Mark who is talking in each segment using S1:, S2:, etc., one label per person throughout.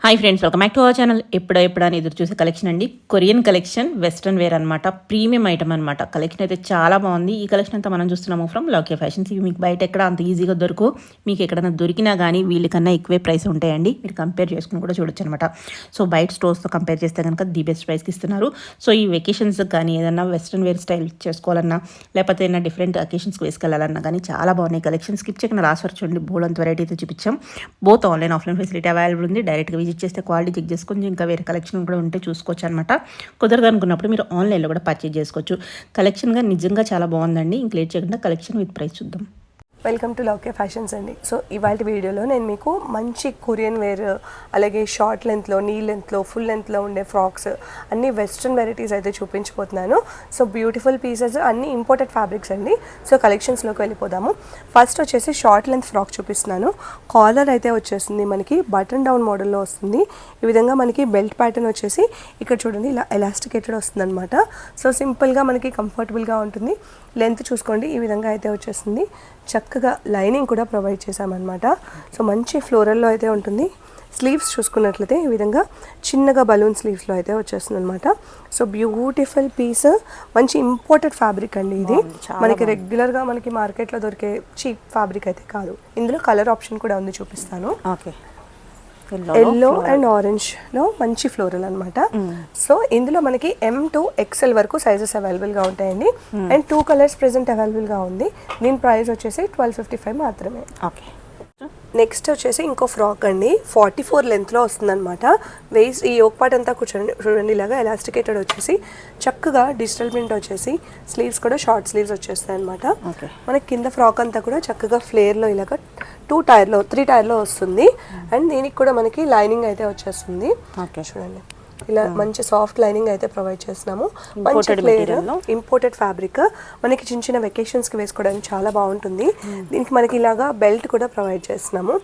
S1: Hi friends, welcome back to our channel. ఎప్పుడా అని ఎదురు చూసే కలెక్షన్ అండి. కొరియన్ కలెక్షన్, వెస్ట్రన్ వేర్ అనమాట. ప్రీమియం ఐటమ్ అనమాట. కలెక్షన్ అయితే చాలా బాగుంది. ఈ కలెక్షన్ అంతా మనం చూస్తున్నాము ఫ్రమ్ లౌక్య ఫ్యాషన్స్. ఇవి మీకు బయట ఎక్కడ అంత ఈజీగా దొరకు. మీకు ఎక్కడైనా దొరికినా కానీ వీళ్ళకన్నా ఎక్కువే ప్రైస్ ఉంటాయండి. మీరు కంపేర్ చేసుకుని కూడా చూడొచ్చు అనమాట. సో బయట స్టోర్స్తో కంపేర్ చేస్తే కనుక ది బెస్ట్ ప్రైస్కి ఇస్తున్నారు. సో ఈ వెకేషన్స్ కానీ ఏదన్నా వెస్ట్రన్ వేర్ స్టైల్ చేసుకోవాలన్నా లేకపోతే ఏదైనా డిఫరెంట్ అకేషన్స్కి వేసుకెళ్ళాలన్నా కానీ చాలా బాగున్నాయి కలెక్షన్. స్కిప్ చేయకుండా లాస్ట్ వరకు చూడండి. బోల్డ్ వెరైటీతో చూపించాం. Both online offline facility available ఉంది. డైరెక్ట్గా విజిట్ చేస్తే క్వాలిటీ చెక్ చేసుకొని ఇంకా వేరే కలెక్షన్ కూడా ఉంటే చూసుకోవచ్చు అనమాట. కుదరదు అనుకున్నప్పుడు మీరు ఆన్లైన్లో కూడా పర్చేజ్ చేసుకోవచ్చు. కలెక్షన్గా నిజంగా చాలా బాగుందండి. ఇంక లేట్ చేయకుండా కలెక్షన్ విత్ ప్రైస్ చూద్దాం.
S2: వెల్కమ్ టు లౌక్య ఫ్యాషన్స్ అండి. సో ఇవాళ వీడియోలో నేను మీకు మంచి కొరియన్ వేర్, అలాగే షార్ట్ లెంత్లో, నీ లెంత్లో, ఫుల్ లెంత్లో ఉండే ఫ్రాక్స్ అన్ని వెస్ట్రన్ వెరైటీస్ అయితే చూపించబోతున్నాను. సో బ్యూటిఫుల్ పీసెస్, అన్ని ఇంపోర్టెడ్ ఫ్యాబ్రిక్స్ అండి. సో కలెక్షన్స్లోకి వెళ్ళిపోదాము. ఫస్ట్ వచ్చేసి షార్ట్ లెంత్ ఫ్రాక్ చూపిస్తున్నాను. కాలర్ అయితే వచ్చేస్తుంది మనకి బటన్ డౌన్ మోడల్లో వస్తుంది. ఈ విధంగా మనకి బెల్ట్ ప్యాటర్న్ వచ్చేసి ఇక్కడ చూడండి ఇలా ఎలాస్టికేటెడ్ వస్తుంది అనమాట. సో సింపుల్గా మనకి కంఫర్టబుల్గా ఉంటుంది. లెంత్ చూసుకోండి ఈ విధంగా అయితే వచ్చేస్తుంది. చక్కగా లైనింగ్ కూడా ప్రొవైడ్ చేసామన్నమాట. సో మంచి ఫ్లోరల్లో అయితే ఉంటుంది. స్లీవ్స్ చూసుకున్నట్లయితే ఈ విధంగా చిన్నగా బలూన్ స్లీవ్స్లో అయితే వచ్చేస్తుంది అనమాట. సో బ్యూటిఫుల్ పీస్, మంచి ఇంపోర్టెడ్ ఫ్యాబ్రిక్ అండి. ఇది మనకి రెగ్యులర్గా మనకి మార్కెట్లో దొరికే చీప్ ఫ్యాబ్రిక్ అయితే కాదు. ఇందులో కలర్ ఆప్షన్ కూడా ఉంది, చూపిస్తాను.
S1: ఓకే,
S2: ఎల్లో అండ్ ఆరెంజ్లో మంచి ఫ్లోరల్ అనమాట. సో ఇందులో మనకి M to XL వరకు సైజెస్ అవైలబుల్గా ఉంటాయండి. అండ్ 2 కలర్స్ ప్రెసెంట్ అవైలబుల్గా ఉంది. దీని ప్రైస్ వచ్చేసి 1255 మాత్రమే.
S1: ఓకే,
S2: నెక్స్ట్ వచ్చేసి ఇంకో ఫ్రాక్ అండి. 44 లెంత్లో వస్తుంది అనమాట. వేస్ట్ ఈ యోక్ పార్ట్ అంతా చూడండి ఇలాగా ఎలాస్టికేటెడ్ వచ్చేసి చక్కగా డిజిటల్ ప్రింట్ వచ్చేసి స్లీవ్స్ కూడా షార్ట్ స్లీవ్స్ వచ్చేస్తాయి అనమాట. మనకి కింద ఫ్రాక్ అంతా కూడా చక్కగా ఫ్లేర్లో ఇలాగా 3 టైర్లో వస్తుంది. అండ్ దీనికి కూడా మనకి లైనింగ్ అయితే వచ్చేస్తుంది. చూడండి ఇలా మంచి సాఫ్ట్ లైనింగ్ అయితే ప్రొవైడ్ చేస్తున్నాము. మంచి ఫ్లేర్, ఇంపోర్టెడ్ ఫ్యాబ్రిక్. మనకి చిన్న చిన్న వెకేషన్స్కి వేసుకోవడానికి చాలా బాగుంటుంది. దీనికి మనకి ఇలాగా బెల్ట్ కూడా ప్రొవైడ్ చేస్తున్నాము.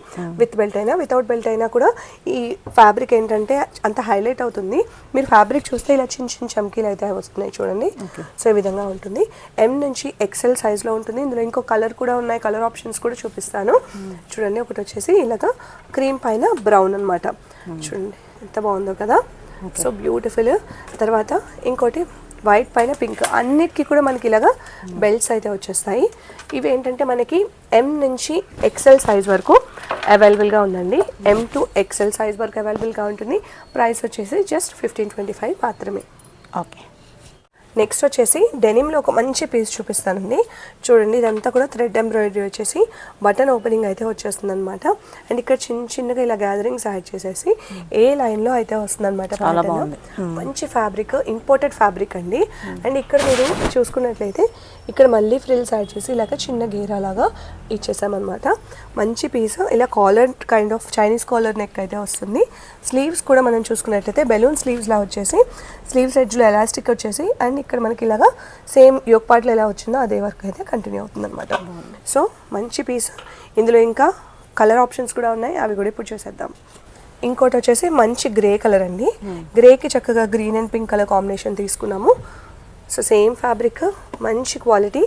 S2: విత్ బెల్ట్ అయినా వితౌట్ బెల్ట్ అయినా కూడా ఈ ఫ్యాబ్రిక్ ఏంటంటే అంత హైలైట్ అవుతుంది. మీరు ఫ్యాబ్రిక్ చూస్తే ఇలా చిన్న చిన్న చమ్కీలు అయితే వస్తున్నాయి చూడండి. సో ఈ విధంగా ఉంటుంది. M నుంచి XL సైజ్లో ఉంటుంది. ఇందులో ఇంకో కలర్ కూడా ఉన్నాయి. కలర్ ఆప్షన్స్ కూడా చూపిస్తాను. చూడండి ఒకటి వచ్చేసి ఇలాగా క్రీమ్ పైన బ్రౌన్ అనమాట. చూడండి ఎంత బాగుందో కదా. So beautiful. తర్వాత ఇంకోటి వైట్ పైన పింక్. అన్నిటికీ కూడా మనకి ఇలాగా బెల్ట్స్ అయితే వచ్చేస్తాయి. ఇవి ఏంటంటే మనకి M నుంచి XL సైజ్ వరకు అవైలబుల్గా ఉందండి. M to XL సైజ్ వరకు అవైలబుల్గా ఉంటుంది. ప్రైస్ వచ్చేసి జస్ట్ 1525 మాత్రమే.
S1: ఓకే,
S2: నెక్స్ట్ వచ్చేసి డెనిమ్లో ఒక మంచి పీస్ చూపిస్తానండి. చూడండి ఇదంతా కూడా థ్రెడ్ ఎంబ్రాయిడరీ వచ్చేసి బటన్ ఓపెనింగ్ అయితే వచ్చేస్తుంది అనమాట. అండ్ ఇక్కడ చిన్నగా ఇలా గ్యాదరింగ్స్ యాడ్ చేసేసి ఏ లైన్లో అయితే వస్తుంది అనమాట. మంచి ఫ్యాబ్రిక్, ఇంపోర్టెడ్ ఫ్యాబ్రిక్ అండి. అండ్ ఇక్కడ మీరు చూసుకున్నట్లయితే ఇక్కడ మళ్ళీ ఫ్రిల్స్ యాడ్ చేసి ఇలాగ చిన్న గేరా లాగా ఇచ్చేసామన్నమాట. మంచి పీస్. ఇలా collar kind of Chinese collar neck అయితే వస్తుంది. స్లీవ్స్ కూడా మనం చూసుకున్నట్లయితే బెలూన్ స్లీవ్స్లా వచ్చేసి స్లీవ్స్ ఎడ్జ్లో ఎలాస్టిక్ వచ్చేసి అండ్ ఇక్కడ మనకి ఇలాగా సేమ్ యోక్ పార్ట్లో ఎలా వచ్చిందో అదే వర్క్ అయితే కంటిన్యూ అవుతుంది అనమాట. సో మంచి పీస్. ఇందులో ఇంకా కలర్ ఆప్షన్స్ కూడా ఉన్నాయి, అవి కూడా ఇప్పుడు చూసేద్దాం. ఇంకోటి వచ్చేసి మంచి గ్రే కలర్ అండి. గ్రేకి చక్కగా green and pink colour combination తీసుకున్నాము. సో సేమ్ ఫ్యాబ్రిక్, మంచి క్వాలిటీ,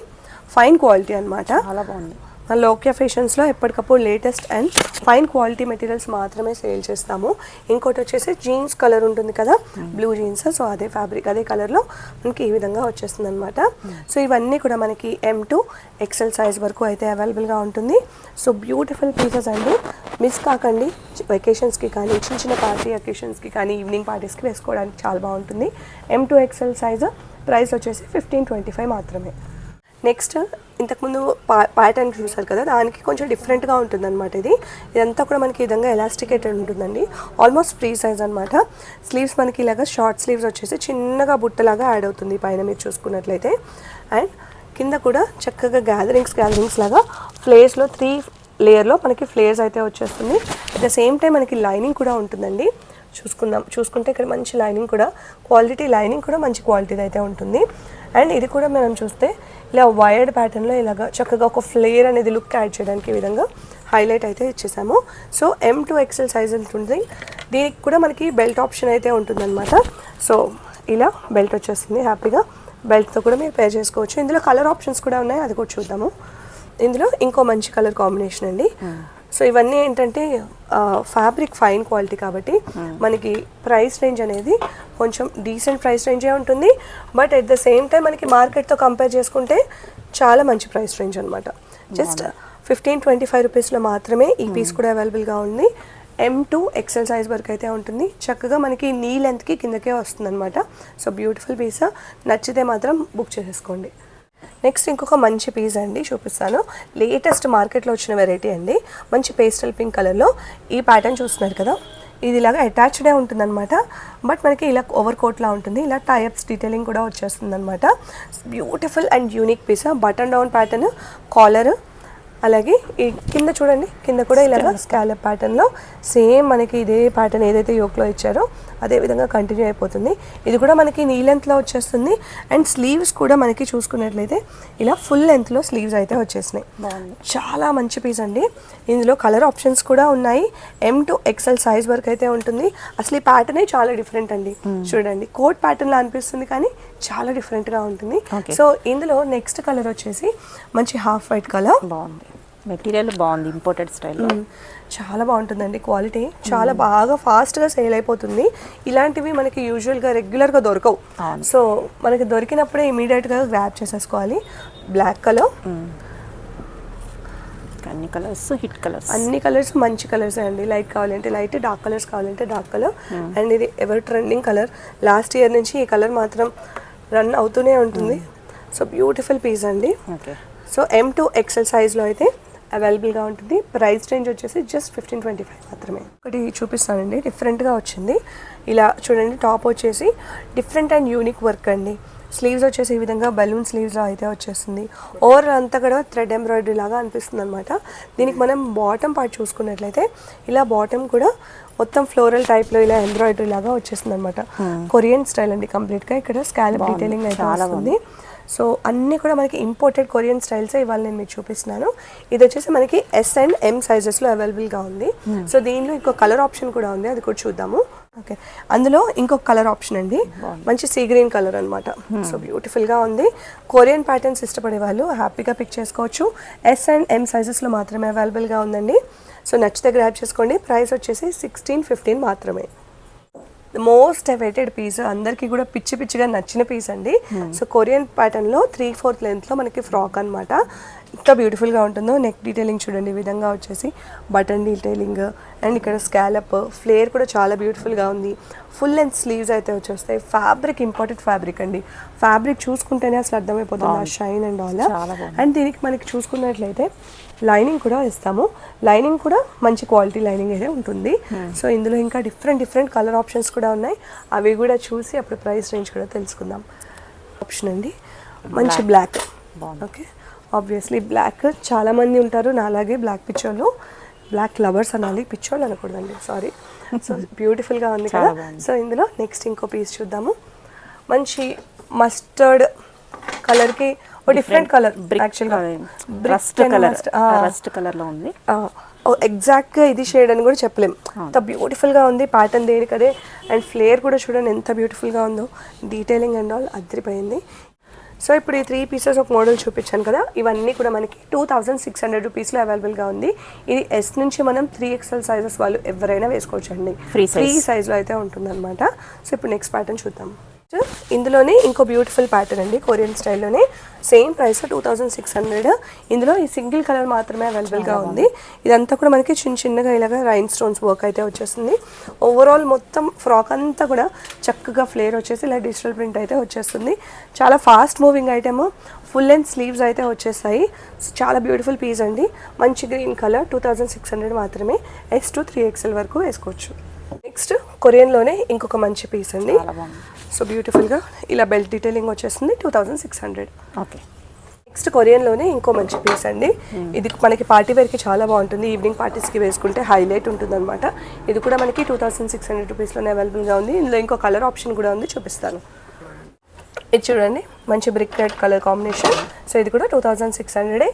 S2: ఫైన్ క్వాలిటీ అనమాట.
S1: చాలా బాగుంది.
S2: లౌక్య ఫ్యాషన్స్లో ఎప్పటికప్పుడు latest and fine quality materials మాత్రమే సేల్ చేస్తాము. ఇంకోటి వచ్చేసి జీన్స్ కలర్ ఉంటుంది కదా, బ్లూ జీన్స్. సో అదే ఫ్యాబ్రిక్, అదే కలర్లో మనకి ఈ విధంగా వచ్చేస్తుంది అనమాట. సో ఇవన్నీ కూడా మనకి M to XL సైజ్ వరకు అయితే అవైలబుల్గా ఉంటుంది. సో బ్యూటిఫుల్ పీసెస్ అండి. మిస్ కాకండి. వెకేషన్స్కి కానీ చిన్న చిన్న పార్టీ అకేషన్స్కి కానీ ఈవినింగ్ పార్టీస్కి వేసుకోవడానికి చాలా బాగుంటుంది. M to XL size. Price వచ్చేసి 1525 మాత్రమే. నెక్స్ట్ ఇంతకుముందు ప్యాటర్న్ చూసారు కదా, దానికి కొంచెం డిఫరెంట్గా ఉంటుంది అనమాట. ఇదంతా కూడా మనకి ఈ విధంగా ఎలాస్టికేటెడ్ ఉంటుందండి. ఆల్మోస్ట్ ఫ్రీ సైజ్ అనమాట. స్లీవ్స్ మనకి ఇలాగా షార్ట్ స్లీవ్స్ వచ్చేసి చిన్నగా బుట్టలాగా యాడ్ అవుతుంది పైన మీరు చూసుకున్నట్లయితే. అండ్ కింద కూడా చక్కగా గ్యాదరింగ్స్ లాగా ఫ్లేర్స్లో 3 లేయర్లో మనకి ఫ్లేర్స్ అయితే వచ్చేస్తుంది. అట్ ద సేమ్ టైం మనకి లైనింగ్ కూడా ఉంటుందండి. చూసుకుంటే ఇక్కడ మంచి లైనింగ్ కూడా, క్వాలిటీ లైనింగ్ కూడా మంచి క్వాలిటీది అయితే ఉంటుంది. అండ్ ఇది కూడా మనం చూస్తే ఇలా వైర్డ్ ప్యాటర్న్లో ఇలాగా చక్కగా ఒక ఫ్లేర్ అనేది లుక్ యాడ్ చేయడానికి ఈ విధంగా హైలైట్ అయితే ఇచ్చేసాము. So M to XL size ఉంటుంది. దీనికి కూడా మనకి బెల్ట్ ఆప్షన్ అయితే ఉంటుందన్నమాట. సో ఇలా బెల్ట్ వచ్చేస్తుంది. హ్యాపీగా బెల్ట్తో కూడా మీరు పే చేసుకోవచ్చు. ఇందులో కలర్ ఆప్షన్స్ కూడా ఉన్నాయి, అది కూడా చూద్దాము. ఇందులో ఇంకో మంచి కలర్ కాంబినేషన్ అండి. సో ఇవన్నీ ఏంటంటే ఫ్యాబ్రిక్ ఫైన్ క్వాలిటీ కాబట్టి మనకి ప్రైస్ రేంజ్ అనేది కొంచెం డీసెంట్ ప్రైస్ రేంజే ఉంటుంది. But at the same time మనకి మార్కెట్తో కంపేర్ చేసుకుంటే చాలా మంచి ప్రైస్ రేంజ్ అనమాట. జస్ట్ 15-25 రూపీస్లో మాత్రమే ఈ పీస్ కూడా అవైలబుల్గా ఉంది. M2 XL సైజ్ వరకు అయితే ఉంటుంది. చక్కగా మనకి నీ లెంత్కి కిందకే వస్తుంది అనమాట. సో బ్యూటిఫుల్ పీస్, నచ్చితే మాత్రం బుక్ చేసేసుకోండి. నెక్స్ట్ ఇంకొక మంచి పీస్ అండి చూపిస్తాను. లేటెస్ట్ మార్కెట్లో వచ్చిన వెరైటీ అండి. మంచి పేస్టల్ పింక్ కలర్లో ఈ ప్యాటర్న్ చూస్తున్నారు కదా, ఇది ఇలాగా అటాచ్డే ఉంటుందన్నమాట. బట్ మనకి ఇలా ఓవర్ కోట్లా ఉంటుంది. ఇలా టైప్స్ డీటెయిలింగ్ కూడా వచ్చేస్తుంది అనమాట. Beautiful and unique piece. Button down pattern, collar, అలాగే ఈ కింద చూడండి, కింద కూడా ఇలాగా స్కాలప్ ప్యాటర్న్లో సేమ్ మనకి ఇదే ప్యాటర్న్ ఏదైతే యోక్లో ఇచ్చారో అదే విధంగా కంటిన్యూ అయిపోతుంది. ఇది కూడా మనకి నీ లెంత్లో వచ్చేస్తుంది. అండ్ స్లీవ్స్ కూడా మనకి చూసుకున్నట్లయితే ఇలా ఫుల్ లెంత్లో స్లీవ్స్ అయితే వచ్చేసినాయి. చాలా మంచి పీస్ అండి. ఇందులో కలర్ ఆప్షన్స్ కూడా ఉన్నాయి. M2 XL సైజ్ వరకు అయితే ఉంటుంది. అసలు ఈ ప్యాటర్నే చాలా డిఫరెంట్ అండి. చూడండి, కోట్ ప్యాటర్న్లా అనిపిస్తుంది కానీ చాలా డిఫరెంట్గా ఉంటుంది. సో ఇందులో నెక్స్ట్ కలర్ వచ్చేసి మంచి హాఫ్ వైట్ కలర్.
S1: బాగుంది, మెటీరియల్ బాగుంది, ఇంపోర్టెడ్ స్టైల్లో
S2: చాలా బాగుంటుందండి. క్వాలిటీ చాలా బాగా ఫాస్ట్గా సేల్ అయిపోతుంది. ఇలాంటివి మనకి యూజువల్గా రెగ్యులర్గా దొరకవు. సో మనకి దొరికినప్పుడే ఇమీడియట్గా గ్రాబ్ చేసేసుకోవాలి. బ్లాక్ కలర్,
S1: అన్ని కలర్స్ హిట్ కలర్స్,
S2: అన్ని కలర్స్ మంచి కలర్స్ అండి. లైట్ కావాలంటే లైట్, డార్క్ కలర్స్ కావాలంటే డార్క్ కలర్. అండ్ ఇది ever trending colour. Last year నుంచి ఈ కలర్ మాత్రం రన్ అవుతూనే ఉంటుంది. సో బ్యూటిఫుల్ పీస్ అండి. సో M2 XL సైజ్లో అయితే అవైలబుల్గా ఉంటుంది. ప్రైస్ రేంజ్ వచ్చేసి జస్ట్ 15-25 మాత్రమే. ఒకటి చూపిస్తానండి, డిఫరెంట్గా వచ్చింది. ఇలా చూడండి, టాప్ వచ్చేసి డిఫరెంట్ అండ్ యూనిక్ వర్క్ అండి. స్లీవ్స్ వచ్చేసి ఈ విధంగా బలూన్ స్లీవ్స్లో అయితే వచ్చేస్తుంది. ఓవర్ అంతా కూడా థ్రెడ్ ఎంబ్రాయిడరీ లాగా అనిపిస్తుంది అనమాట. దీనికి మనం బాటమ్ పార్ట్ చూసుకున్నట్లయితే ఇలా బాటమ్ కూడా మొత్తం ఫ్లోరల్ టైప్లో ఇలా ఎంబ్రాయిడరీ లాగా వచ్చేస్తుంది అనమాట. కొరియన్ స్టైల్ అండి కంప్లీట్గా. ఇక్కడ స్కాలప్ డీటెయిలింగ్ అయితే వస్తుంది. సో అన్నీ కూడా మనకి ఇంపోర్టెడ్ కొరియన్ స్టైల్సే ఇవాళ నేను మీకు చూపిస్తున్నాను. ఇది వచ్చేసి మనకి S and M సైజెస్లో అవైలబుల్గా ఉంది. సో దీనిలో ఇంకో కలర్ ఆప్షన్ కూడా ఉంది, అది కూడా చూద్దాము. ఓకే, అందులో ఇంకొక కలర్ ఆప్షన్ అండి, మంచి సీ గ్రీన్ కలర్ అనమాట. సో బ్యూటిఫుల్గా ఉంది. కొరియన్ ప్యాటర్న్స్ ఇష్టపడే వాళ్ళు హ్యాపీగా పిక్ చేసుకోవచ్చు. S and M సైజెస్లో మాత్రమే అవైలబుల్గా ఉందండి. సో నచ్చితే గ్రాబ్ చేసుకోండి. ప్రైస్ వచ్చేసి 16-15 మాత్రమే. మోస్ట్ అవైటెడ్ పీస్, అందరికీ కూడా పిచ్చి పిచ్చిగా నచ్చిన పీస్ అండి. సో కొరియన్ ప్యాటర్న్లో 3/4 లెంత్లో మనకి ఫ్రాక్ అనమాట. ఎంత బ్యూటిఫుల్గా ఉంటుందో. నెక్ డీటెయిలింగ్ చూడండి, ఈ విధంగా వచ్చేసి బటన్ డీటెయిలింగ్ అండ్ ఇక్కడ స్కాలప్ ఫ్లేర్ కూడా చాలా బ్యూటిఫుల్గా ఉంది. ఫుల్ లెంత్ స్లీవ్స్ అయితే వచ్చేస్తాయి. ఫ్యాబ్రిక్ ఇంపార్టెంట్ ఫ్యాబ్రిక్ అండి. ఫ్యాబ్రిక్ చూసుకుంటేనే అసలు అర్థమైపోతుంది ఆ షైన్ అండ్ ఆల్. అండ్ దీనికి మనకి చూసుకున్నట్లయితే లైనింగ్ కూడా ఇస్తాము. లైనింగ్ కూడా మంచి క్వాలిటీ లైనింగ్ అయితే ఉంటుంది. సో ఇందులో ఇంకా డిఫరెంట్ కలర్ ఆప్షన్స్ కూడా ఉన్నాయి. అవి కూడా చూసి అప్పుడు ప్రైస్ రేంజ్ కూడా తెలుసుకుందాం. ఆప్షన్ అండి మంచి బ్లాక్. ఓకే, ఆబ్వియస్లీ బ్లాక్ చాలామంది ఉంటారు నాలాగే బ్లాక్ పిచ్చోళ్ళు. బ్లాక్ లవర్స్ అనాలి, పిచ్చోళ్ళు అనకూడదండి, సారీ. సో బ్యూటిఫుల్గా ఉంది కదా. సో ఇందులో నెక్స్ట్ ఇంకో పీస్ చూద్దాము. మంచి మస్టర్డ్ కలర్కి ఓ డిఫరెంట్ కలర్, యాక్చువల్గా
S1: రస్ట్ కలర్లో ఉంది.
S2: ఎగ్జాక్ట్గా ఇది షేడ్ అని కూడా చెప్పలేం, అంత బ్యూటిఫుల్గా ఉంది. ప్యాటర్న్ దేనికి అదే. అండ్ ఫ్లేర్ కూడా చూడండి ఎంత బ్యూటిఫుల్గా ఉందో. డీటెయిలింగ్ అండ్ ఆల్ అదిరిపోయింది. సో ఇప్పుడు ఈ 3 పీసెస్ ఒక మోడల్ చూపించాను కదా, ఇవన్నీ కూడా మనకి 2600 రూపీస్లో అవైలబుల్గా ఉంది. ఇది S నుంచి మనం 3XL సైజెస్ వాళ్ళు ఎవరైనా వేసుకోవచ్చు అండి. ఫ్రీ సైజ్లో అయితే ఉంటుంది అనమాట. సో ఇప్పుడు నెక్స్ట్ ప్యాటర్న్ చూద్దాం. ఇందులోనే ఇంకో బ్యూటిఫుల్ ప్యాటర్న్ అండి, కొరియన్ స్టైల్లోనే. Same price 2600. ఇందులో ఈ సింగిల్ కలర్ మాత్రమే అవైలబుల్గా ఉంది. ఇదంతా కూడా మనకి చిన్నగా ఇలాగా రైన్ స్టోన్స్ వర్క్ అయితే వచ్చేస్తుంది. ఓవరాల్ మొత్తం ఫ్రాక్ అంతా కూడా చక్కగా ఫ్లేర్ వచ్చేసి ఇలా డిజిటల్ ప్రింట్ అయితే వచ్చేస్తుంది. చాలా fast moving item. Full length sleeves అయితే వచ్చేస్తాయి. చాలా బ్యూటిఫుల్ పీస్ అండి. మంచి గ్రీన్ కలర్. 2600 మాత్రమే. S to 3XL వరకు వేసుకోవచ్చు. నెక్స్ట్ కొరియన్లోనే ఇంకొక మంచి పీస్ అండి. సో బ్యూటిఫుల్గా ఇలా బెల్ట్ డీటెయిలింగ్ వచ్చేస్తుంది. 2600.
S1: ఓకే,
S2: నెక్స్ట్ కొరియన్లోనే ఇంకో మంచి పీస్ అండి. ఇది మనకి పార్టీ వేర్కి చాలా బాగుంటుంది. ఈవినింగ్ పార్టీస్కి వేసుకుంటే హైలైట్ ఉంటుంది అనమాట. ఇది కూడా మనకి 2600 రూపీస్లోనే అవైలబుల్గా ఉంది. ఇందులో ఇంకో కలర్ ఆప్షన్ కూడా ఉంది, చూపిస్తాను. ఇది చూడండి, మంచి brick red colour combination. So ఇది కూడా 2600.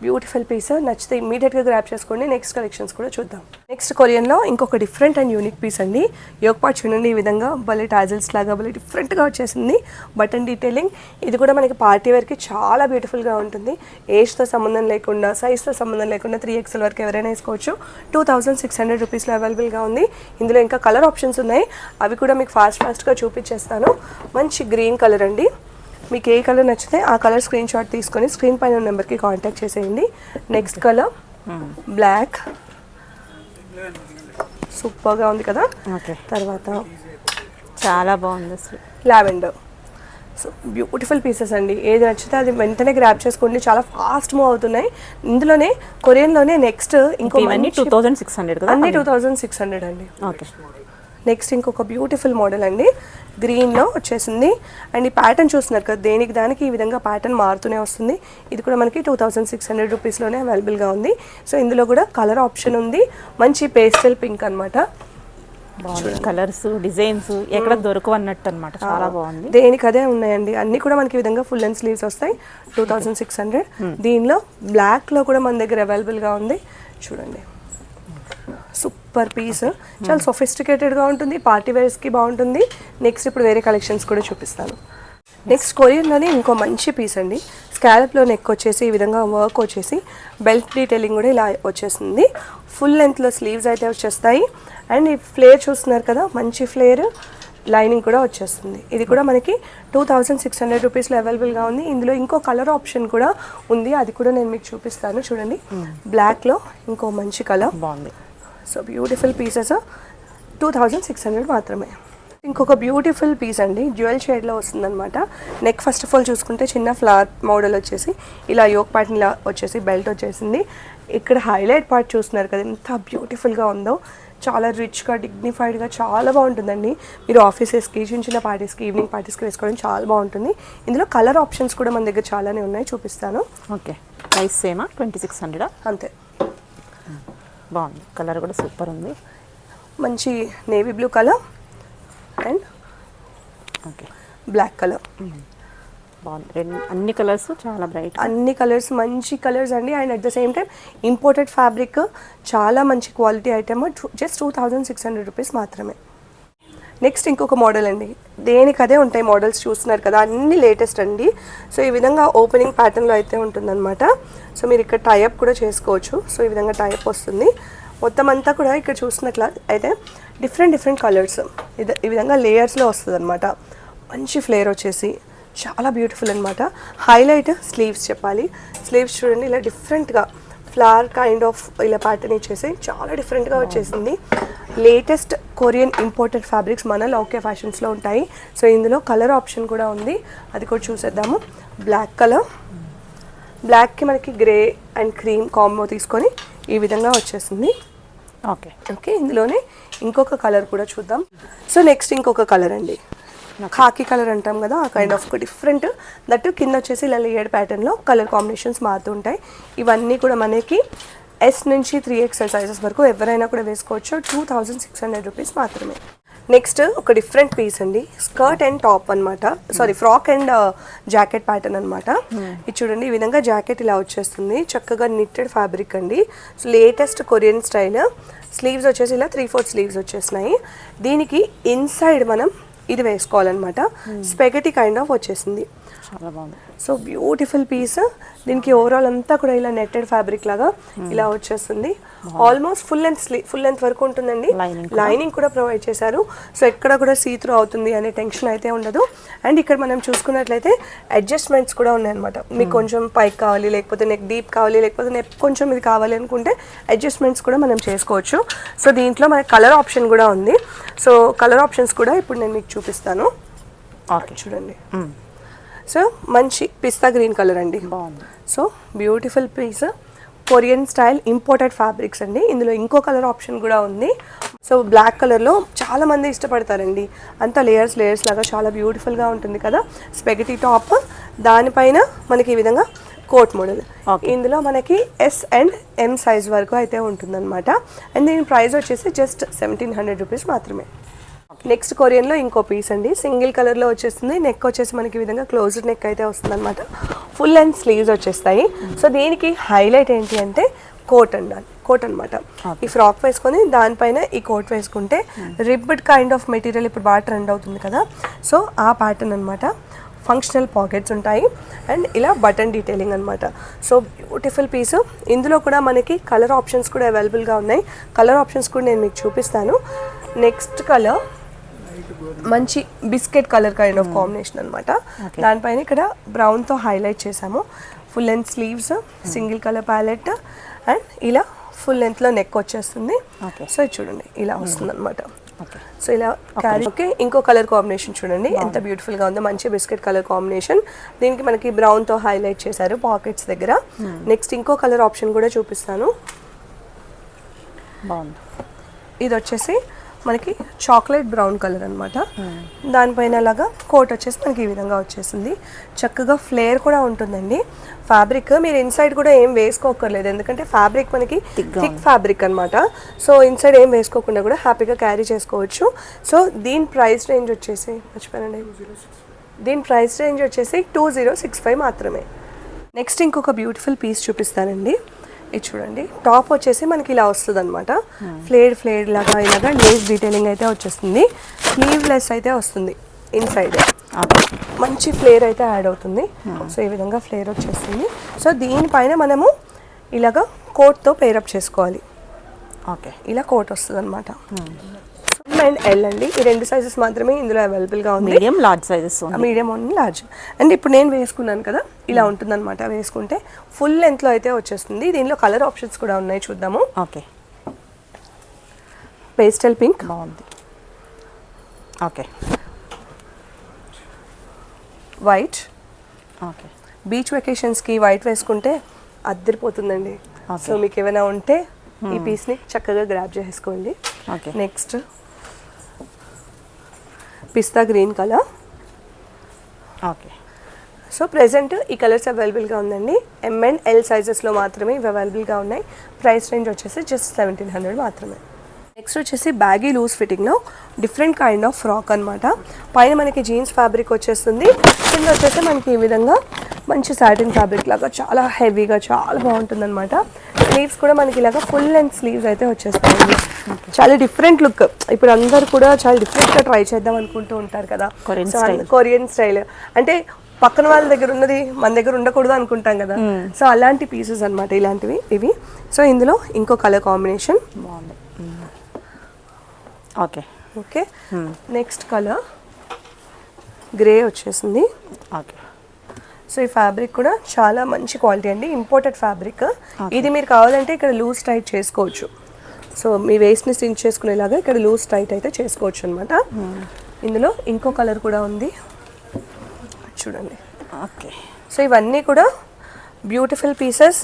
S2: బ్యూటిఫుల్ పీస్, నచ్చితే ఇమీడియట్గా గ్రాప్ చేసుకోండి. నెక్స్ట్ కలెక్షన్స్ కూడా చూద్దాం. నెక్స్ట్ కొరియన్లో ఇంకొక డిఫరెంట్ అండ్ యూనిక్ పీస్ అండి. యోక్ పార్ట్ చూడండి, ఈ విధంగా భలే టాజిల్స్ లాగా భలే డిఫరెంట్గా వచ్చేసింది. బటన్ డీటెయిలింగ్, ఇది కూడా మనకి పార్టీ వేర్కి చాలా బ్యూటిఫుల్గా ఉంటుంది. ఏజ్తో సంబంధం లేకుండా, సైజ్తో సంబంధం లేకుండా 3XL వరకు ఎవరైనా వేసుకోవచ్చు. 2600 రూపీస్లో అవైలబుల్గా ఉంది. ఇందులో ఇంకా కలర్ ఆప్షన్స్ ఉన్నాయి, అవి కూడా మీకు ఫాస్ట్గా చూపించేస్తాను. మంచి గ్రీన్ కలర్ అండి. మీకు ఏ కలర్ నచ్చితే ఆ కలర్ స్క్రీన్ షాట్ తీసుకొని స్క్రీన్ పైన నెంబర్కి కాంటాక్ట్ చేసేయండి. నెక్స్ట్ కలర్ బ్లాక్, సూపర్గా ఉంది కదా.
S1: ఓకే,
S2: తర్వాత
S1: చాలా బాగుంది అసలు.
S2: లావెండర్. సో బ్యూటిఫుల్ పీసెస్ అండి, ఏది నచ్చితే అది వెంటనే గ్రాప్ చేసుకోండి. చాలా ఫాస్ట్ మూవ్ అవుతున్నాయి. ఇందులోనే కొరియన్లోనే నెక్స్ట్ ఇంకో
S1: 2600 కదా,
S2: అన్ని 2600 అండి.
S1: ఓకే.
S2: నెక్స్ట్ ఇంకొక బ్యూటిఫుల్ మోడల్ అండి, గ్రీన్లో వచ్చేసింది. అండ్ ఈ ప్యాటర్న్ చూస్తున్నారు కదా, దేనికి దానికి ఈ విధంగా ప్యాటర్న్ మారుతూనే వస్తుంది. ఇది కూడా మనకి 2600 రూపీస్లోనే అవైలబుల్గా ఉంది. సో ఇందులో కూడా కలర్ ఆప్షన్ ఉంది, మంచి పేస్టల్ పింక్ అనమాట.
S1: కలర్స్ డిజైన్స్ ఎక్కడ దొరకవు అన్నట్టు అనమాట, చాలా బాగుంది.
S2: దేనికి అదే ఉన్నాయండి, అన్ని కూడా మనకి ఈ విధంగా ఫుల్ అండ్ స్లీవ్స్ వస్తాయి. 2600. దీనిలో బ్లాక్లో కూడా మన దగ్గర అవైలబుల్గా ఉంది. చూడండి, సూపర్ పీస్, చాలా సొఫిస్టికేటెడ్గా ఉంటుంది, పార్టీ వేర్స్కి బాగుంటుంది. నెక్స్ట్ ఇప్పుడు వేరే కలెక్షన్స్ కూడా చూపిస్తాను. నెక్స్ట్ కొరియన్లోనే ఇంకో మంచి పీస్ అండి. స్కాలప్లో నెక్ వచ్చేసి ఈ విధంగా వర్క్ వచ్చేసి బెల్ట్ డీటెయిలింగ్ కూడా ఇలా వచ్చేసింది. ఫుల్ లెంత్లో స్లీవ్స్ అయితే వచ్చేస్తాయి. అండ్ ఈ ఫ్లేర్ చూస్తున్నారు కదా, మంచి ఫ్లేర్, లైనింగ్ కూడా వచ్చేస్తుంది. ఇది కూడా మనకి 2600 రూపీస్లో అవైలబుల్గా ఉంది. ఇందులో ఇంకో కలర్ ఆప్షన్ కూడా ఉంది, అది కూడా నేను మీకు చూపిస్తాను. చూడండి, బ్లాక్లో ఇంకో మంచి కలర్
S1: బాగుంది.
S2: సో బ్యూటిఫుల్ పీసెస్ 2600 మాత్రమే. ఇంకొక బ్యూటిఫుల్ పీస్ అండి, జ్యువెల్ షేడ్లో వస్తుందన్నమాట. నెక్ ఫస్ట్ ఆఫ్ ఆల్ చూసుకుంటే చిన్న ఫ్లవర్ మోడల్ వచ్చేసి ఇలా యోక్ ప్యాటర్న్ ఇలా వచ్చేసి బెల్ట్ వచ్చేసింది. ఇక్కడ హైలైట్ పార్ట్ చూస్తున్నారు కదా, ఎంత బ్యూటిఫుల్గా ఉందో. చాలా రిచ్గా డిగ్నిఫైడ్గా చాలా బాగుంటుందండి. మీరు ఆఫీసెస్కి, చిన్న చిన్న పార్టీస్కి, ఈవినింగ్ పార్టీస్కి వేసుకోవడం చాలా బాగుంటుంది. ఇందులో కలర్ ఆప్షన్స్ కూడా మన దగ్గర చాలానే ఉన్నాయి, చూపిస్తాను.
S1: ఓకే, ప్రైస్ సేమా 2600?
S2: అంతే.
S1: బాగుంది, కలర్ కూడా సూపర్ ఉంది.
S2: మంచి navy blue colour and
S1: okay
S2: black colour.
S1: బాగుంది, అన్ని కలర్స్ చాలా బ్రైట్,
S2: అన్ని కలర్స్ మంచి కలర్స్ అండి. And at the same time imported fabric, చాలా మంచి క్వాలిటీ ఐటమ్. జస్ట్ 2600 రూపీస్ మాత్రమే. నెక్స్ట్ ఇంకొక మోడల్ అండి, దేనికి అదే ఉంటాయి మోడల్స్, చూస్తున్నారు కదా, అన్ని లేటెస్ట్ అండి. సో ఈ విధంగా ఓపెనింగ్ ప్యాటర్న్లో అయితే ఉంటుందన్నమాట. సో మీరు ఇక్కడ టైఅప్ కూడా చేసుకోవచ్చు. సో ఈ విధంగా టైఅప్ వస్తుంది. మొత్తం అంతా కూడా ఇక్కడ చూసినట్ల అయితే డిఫరెంట్ కలర్స్ ఈ విధంగా లేయర్స్లో వస్తుంది అనమాట. మంచి ఫ్లేర్ వచ్చేసి చాలా బ్యూటిఫుల్ అనమాట. హైలైట్ స్లీవ్స్ చెప్పాలి. స్లీవ్స్ చూడండి, ఇలా డిఫరెంట్గా ఫ్లవర్ కైండ్ ఆఫ్ ఇలా ప్యాటర్న్ ఇచ్చేసి చాలా డిఫరెంట్గా వచ్చేసింది. లేటెస్ట్ కొరియన్ ఇంపోర్టెడ్ ఫ్యాబ్రిక్స్ మన లౌక్య ఫ్యాషన్స్లో ఉంటాయి. సో ఇందులో కలర్ ఆప్షన్ కూడా ఉంది, అది కూడా చూసేద్దాము. బ్లాక్ కలర్, బ్లాక్కి మనకి గ్రే అండ్ క్రీమ్ కాంబో తీసుకొని ఈ విధంగా వచ్చేసింది.
S1: ఓకే
S2: ఓకే, ఇందులోనే ఇంకొక కలర్ కూడా చూద్దాం. సో నెక్స్ట్ ఇంకొక కలర్ అండి, ఖాకీ కలర్ అంటాం కదా, ఆ కైండ్ ఆఫ్ డిఫరెంట్. దట్టు కింద వచ్చేసి ఇలా లేయర్డ్ ప్యాటర్న్లో కలర్ కాంబినేషన్స్ మారుతూ ఉంటాయి. ఇవన్నీ కూడా మనకి S నుంచి 3XL సైజెస్ వరకు ఎవరైనా కూడా వేసుకోవచ్చు. 2600 రూపీస్ మాత్రమే. నెక్స్ట్ ఒక డిఫరెంట్ పీస్ అండి, స్కర్ట్ అండ్ టాప్ అనమాట, sorry frock and jacket pattern అనమాట. ఇది చూడండి, ఈ విధంగా జాకెట్ ఇలా వచ్చేస్తుంది, చక్కగా నిట్టెడ్ ఫ్యాబ్రిక్ అండి. So latest Korean style. Sleeves వచ్చేసి ఇలా 3/4 స్లీవ్స్ వచ్చేసినాయి. దీనికి ఇన్సైడ్ మనం ఇది వేసుకోవాలన్నమాట. స్పెగటీ కైండ్ ఆఫ్ వచ్చేసింది,
S1: చాలా బాగుంది.
S2: So beautiful piece. దీనికి ఓవరాల్ అంతా కూడా ఇలా నెట్టెడ్ ఫ్యాబ్రిక్ లాగా ఇలా వచ్చేస్తుంది. ఆల్మోస్ట్ ఫుల్ లెంత్ వరకు ఉంటుందండి. లైనింగ్ కూడా ప్రొవైడ్ చేశారు. సో ఎక్కడ కూడా సీ త్రూ అవుతుంది అనే టెన్షన్ అయితే ఉండదు. అండ్ ఇక్కడ మనం చూసుకున్నట్లయితే అడ్జస్ట్మెంట్స్ కూడా ఉన్నాయన్నమాట. మీకు కొంచెం పైకి కావాలి, లేకపోతే నెక్ డీప్ కావాలి, లేకపోతే నెక్ కొంచెం ఇది కావాలి అనుకుంటే అడ్జస్ట్మెంట్స్ కూడా మనం చేసుకోవచ్చు. సో దీంట్లో మనకి కలర్ ఆప్షన్ కూడా ఉంది. సో కలర్ ఆప్షన్స్ కూడా ఇప్పుడు నేను మీకు చూపిస్తాను.
S1: ఓకే,
S2: చూడండి. సో మంచి పిస్తా గ్రీన్ కలర్ అండి,
S1: బాగుంది.
S2: So beautiful piece, Korean style imported fabrics అండి. ఇందులో ఇంకో కలర్ ఆప్షన్ కూడా ఉంది. సో బ్లాక్ కలర్లో చాలా మంది ఇష్టపడతారండి, అంతా లేయర్స్ లాగా చాలా బ్యూటిఫుల్గా ఉంటుంది కదా. స్పెగటీ టాప్, దానిపైన మనకి ఈ విధంగా కోట్ మోడల్. ఇందులో మనకి S అండ్ M సైజ్ వరకు అయితే ఉంటుందన్నమాట. అండ్ దీని ప్రైస్ వచ్చేసి జస్ట్ 1700 రూపీస్ మాత్రమే. నెక్స్ట్ కొరియన్లో ఇంకో పీస్ అండి, సింగిల్ కలర్లో వచ్చేస్తుంది. నెక్ వచ్చేసి మనకి ఈ విధంగా క్లోజ్డ్ నెక్ అయితే వస్తుంది అనమాట. ఫుల్ అండ్ స్లీవ్స్ వచ్చేస్తాయి. సో దీనికి హైలైట్ ఏంటి అంటే కోట్ అండి, కోట్ అనమాట. ఈ ఫ్రాక్ వేసుకొని దానిపైన ఈ కోట్ వేసుకుంటే రిబ్బడ్ కైండ్ ఆఫ్ మెటీరియల్ ఇప్పుడు బాగా ట్రెండ్ అవుతుంది కదా, సో ఆ ప్యాటర్న్ అనమాట. ఫంక్షనల్ పాకెట్స్ ఉంటాయి అండ్ ఇలా బటన్ డీటెయిలింగ్ అనమాట. సో బ్యూటిఫుల్ పీసు. ఇందులో కూడా మనకి కలర్ ఆప్షన్స్ కూడా అవైలబుల్గా ఉన్నాయి. కలర్ ఆప్షన్స్ కూడా నేను మీకు చూపిస్తాను. నెక్స్ట్ కలర్ మంచి biscuit colour kind of combination అనమాట. దానిపైన ఇక్కడ బ్రౌన్తో హైలైట్ చేసాము. Full length sleeves, single colour palette and ఇలా ఫుల్ లెంత్లో నెక్ వచ్చేస్తుంది. సో ఇది చూడండి ఇలా వస్తుంది అనమాట. సో ఇలా క్యారీ. ఓకే, ఇంకో కలర్ కాంబినేషన్ చూడండి ఎంత బ్యూటిఫుల్ గా ఉందో, మంచి బిస్కెట్ కలర్ కాంబినేషన్. దీనికి మనకి బ్రౌన్ తో హైలైట్ చేశారు పాకెట్స్ దగ్గర. నెక్స్ట్ ఇంకో కలర్ ఆప్షన్ కూడా చూపిస్తాను. ఇది వచ్చేసి మనకి చాక్లెట్ బ్రౌన్ కలర్ అనమాట. దానిపైన అలాగా కోట్ వచ్చేసి మనకి ఈ విధంగా వచ్చేసింది. చక్కగా ఫ్లేర్ కూడా ఉంటుందండి. ఫ్యాబ్రిక్ మీరు ఇన్సైడ్ కూడా ఏం వేసుకోకర్లేదు, ఎందుకంటే ఫ్యాబ్రిక్ మనకి థిక్ ఫ్యాబ్రిక్ అనమాట. సో ఇన్సైడ్ ఏం వేసుకోకుండా కూడా హ్యాపీగా క్యారీ చేసుకోవచ్చు. సో దీని ప్రైస్ రేంజ్ వచ్చేసి మర్చిపోయానండి, దీని ప్రైస్ రేంజ్ వచ్చేసి 2065 మాత్రమే. నెక్స్ట్ ఇంకొక బ్యూటిఫుల్ పీస్ చూపిస్తానండి. ఇది చూడండి, టాప్ వచ్చేసి మనకి ఇలా వస్తుంది అనమాట. ఫ్లేడ్ లాగా ఇలాగా లేస్ డీటెయిలింగ్ అయితే వచ్చేస్తుంది. స్లీవ్లెస్ అయితే వస్తుంది. ఇన్సైడ్ మంచి ఫ్లేర్ అయితే యాడ్ అవుతుంది. సో ఈ విధంగా ఫ్లేర్ వచ్చేస్తుంది. సో దీనిపైన మనము ఇలాగా కోట్తో పేరప్ చేసుకోవాలి. ఓకే, ఇలా కోట్ వస్తుంది అనమాట. అండ్ ఎల్ అండి, ఈ రెండు సైజెస్ మాత్రమే ఇందులో అవైలబుల్గా ఉంది.
S3: Medium, large sizes,
S2: medium and large. And ఇప్పుడు నేను వేసుకున్నాను కదా, ఇలా ఉంటుంది అనమాట. వేసుకుంటే ఫుల్ లెంత్లో అయితే వచ్చేస్తుంది. దీనిలో కలర్ ఆప్షన్స్ కూడా ఉన్నాయి, చూద్దాము.
S3: ఓకే,
S2: పేస్టల్ పింక్
S3: బాగుంది. Okay,
S2: white.
S3: ఓకే,
S2: బీచ్ వెకేషన్స్కి వైట్ వేసుకుంటే అద్దరిపోతుందండి. సో మీకు ఏమైనా ఉంటే ఈ పీస్ని చక్కగా గ్రాబ్ చేసుకోండి.
S3: Okay,
S2: next pista green colour.
S3: Okay,
S2: so present ఈ కలర్స్ అవైలబుల్గా ఉందండి. ఎం అండ్ ఎల్ సైజెస్లో మాత్రమే ఇవి అవైలబుల్గా ఉన్నాయి. ప్రైస్ రేంజ్ వచ్చేసి జస్ట్ 1700 మాత్రమే. నెక్స్ట్ వచ్చేసి బ్యాగీ లూజ్ ఫిట్టింగ్లో డిఫరెంట్ కైండ్ ఆఫ్ ఫ్రాక్ అనమాట. పైన మనకి జీన్స్ ఫ్యాబ్రిక్ వచ్చేస్తుంది, కింద వచ్చేసి మనకి ఈ విధంగా మంచి సాటిన్ ఫ్యాబ్రిక్ లాగా చాలా హెవీగా చాలా బాగుంటుంది అనమాట. స్లీవ్స్ కూడా మనకి ఇలాగా ఫుల్ లెంత్ స్లీవ్స్ అయితే వచ్చేస్తాయి. చాలా డిఫరెంట్ లుక్. ఇప్పుడు అందరు కూడా చాలా డిఫరెంట్గా ట్రై చేద్దాం అనుకుంటూ ఉంటారు కదా, కొరియన్ స్టైల్ అంటే పక్కన వాళ్ళ దగ్గర ఉన్నది మన దగ్గర ఉండకూడదు అనుకుంటాం కదా. సో అలాంటి పీసెస్ అనమాట ఇలాంటివి ఇవి. సో ఇందులో ఇంకో కలర్ కాంబినేషన్
S3: బాగుంది. Okay,
S2: okay, next colour grey వచ్చేసింది.
S3: ఓకే,
S2: సో ఈ ఫ్యాబ్రిక్ కూడా చాలా మంచి క్వాలిటీ అండి, ఇంపోర్టెడ్ ఫ్యాబ్రిక్. ఇది మీరు కావాలంటే ఇక్కడ లూజ్ టైట్ చేసుకోవచ్చు. సో మీ వేస్ట్ని స్టిచ్ చేసుకునేలాగా ఇక్కడ లూజ్ టైట్ అయితే చేసుకోవచ్చు అనమాట. ఇందులో ఇంకో కలర్ కూడా ఉంది చూడండి.
S3: ఓకే,
S2: సో ఇవన్నీ కూడా beautiful pieces,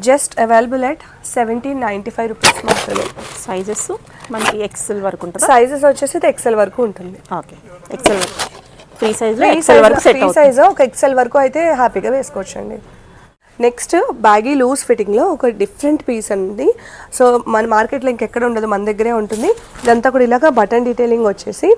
S2: just available at 1795 rupees మాత్రమే.
S3: సైజెస్ మనకి ఎక్సెల్ వరకు ఉంటుంది.
S2: సైజెస్ వచ్చేసి ఎక్సెల్ వరకు ఉంటుంది.
S3: ఓకే, ఎక్సెల్ వరకు ఫ్రీ సైజ్,
S2: ఫ్రీ సైజ్ ఒక ఎక్సెల్ వరకు అయితే హ్యాపీగా వేసుకోవచ్చు అండి. నెక్స్ట్ బ్యాగీ లూజ్ ఫిట్టింగ్లో ఒక డిఫరెంట్ పీస్ అండి. సో మన మార్కెట్లో ఇంకెక్కడ ఉండదు, మన దగ్గరే ఉంటుంది. ఇదంతా కూడా ఇలాగా బటన్ డీటెయిలింగ్ వచ్చేసి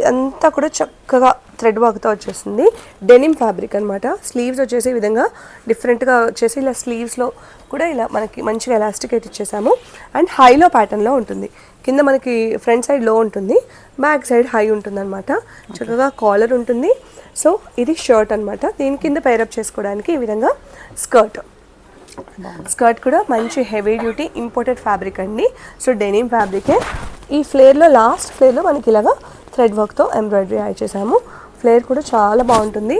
S2: అంతా కూడా చక్కగా థ్రెడ్ వర్క్తో వచ్చేసింది. డెనిమ్ ఫ్యాబ్రిక్ అనమాట. స్లీవ్స్ వచ్చేసి ఈ విధంగా డిఫరెంట్గా వచ్చేసి ఇలా స్లీవ్స్లో కూడా ఇలా మనకి మంచిగా ఎలాస్టికేట్ ఇచ్చేసాము. అండ్ హైలో ప్యాటర్న్లో ఉంటుంది. కింద మనకి ఫ్రంట్ సైడ్ లో ఉంటుంది, బ్యాక్ సైడ్ హై ఉంటుంది అనమాట. చక్కగా కాలర్ ఉంటుంది. సో ఇది షర్ట్ అనమాట. దీని కింద పేరప్ చేసుకోవడానికి ఈ విధంగా స్కర్ట్. స్కర్ట్ కూడా మంచి హెవీ డ్యూటీ ఇంపోర్టెడ్ ఫ్యాబ్రిక్ అండి. సో డెనిమ్ ఫ్యాబ్రికే. ఈ ఫ్లేర్లో లాస్ట్ ఫ్లేర్లో మనకి ఇలాగా థ్రెడ్ వర్క్తో ఎంబ్రాయిడరీ యాడ్ చేసాము. ఫ్లేర్ కూడా చాలా బాగుంటుంది.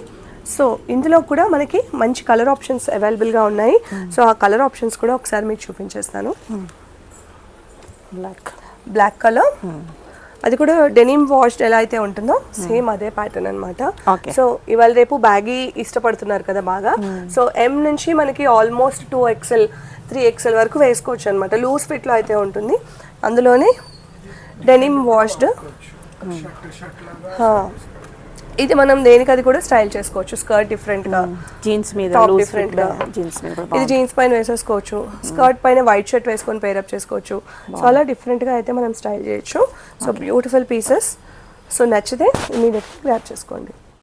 S2: సో ఇందులో కూడా మనకి మంచి కలర్ ఆప్షన్స్ అవైలబుల్గా ఉన్నాయి. సో ఆ కలర్ ఆప్షన్స్ కూడా ఒకసారి మీకు చూపించేస్తాను. బ్లాక్ కలర్, అది కూడా డెనిమ్ వాష్డ్ ఎలా అయితే ఉంటుందో సేమ్ అదే ప్యాటర్న్ అనమాట. సో ఇవాళ రేపు బ్యాగీ ఇష్టపడుతున్నారు కదా బాగా. సో ఎం నుంచి మనకి ఆల్మోస్ట్ 2XL 3XL వరకు వేసుకోవచ్చు అనమాట. లూజ్ ఫిట్లో అయితే ఉంటుంది. అందులోనే డెనిమ్ వాష్డ్ ఇది మనం దేనికి అది కూడా స్టైల్ చేసుకోవచ్చు. స్కర్ట్ డిఫరెంట్ గా,
S3: జీన్స్ మీద
S2: టాప్
S3: లూజ్
S2: డిఫరెంట్
S3: ఫిట్
S2: గా,
S3: జీన్స్ మీద కూడా
S2: ఇది
S3: బాగుంది.
S2: జీన్స్ పైన వేసేసుకోవచ్చు. స్కర్ట్ పైన వైట్ షర్ట్ వేసుకొని పేరప్ చేసుకోవచ్చు. సో అలా డిఫరెంట్ గా అయితే మనం స్టైల్ చేయొచ్చు. So beautiful pieces. సో నచ్చితే ఇమీడియట్గా గ్రాబ్ చేసుకోండి.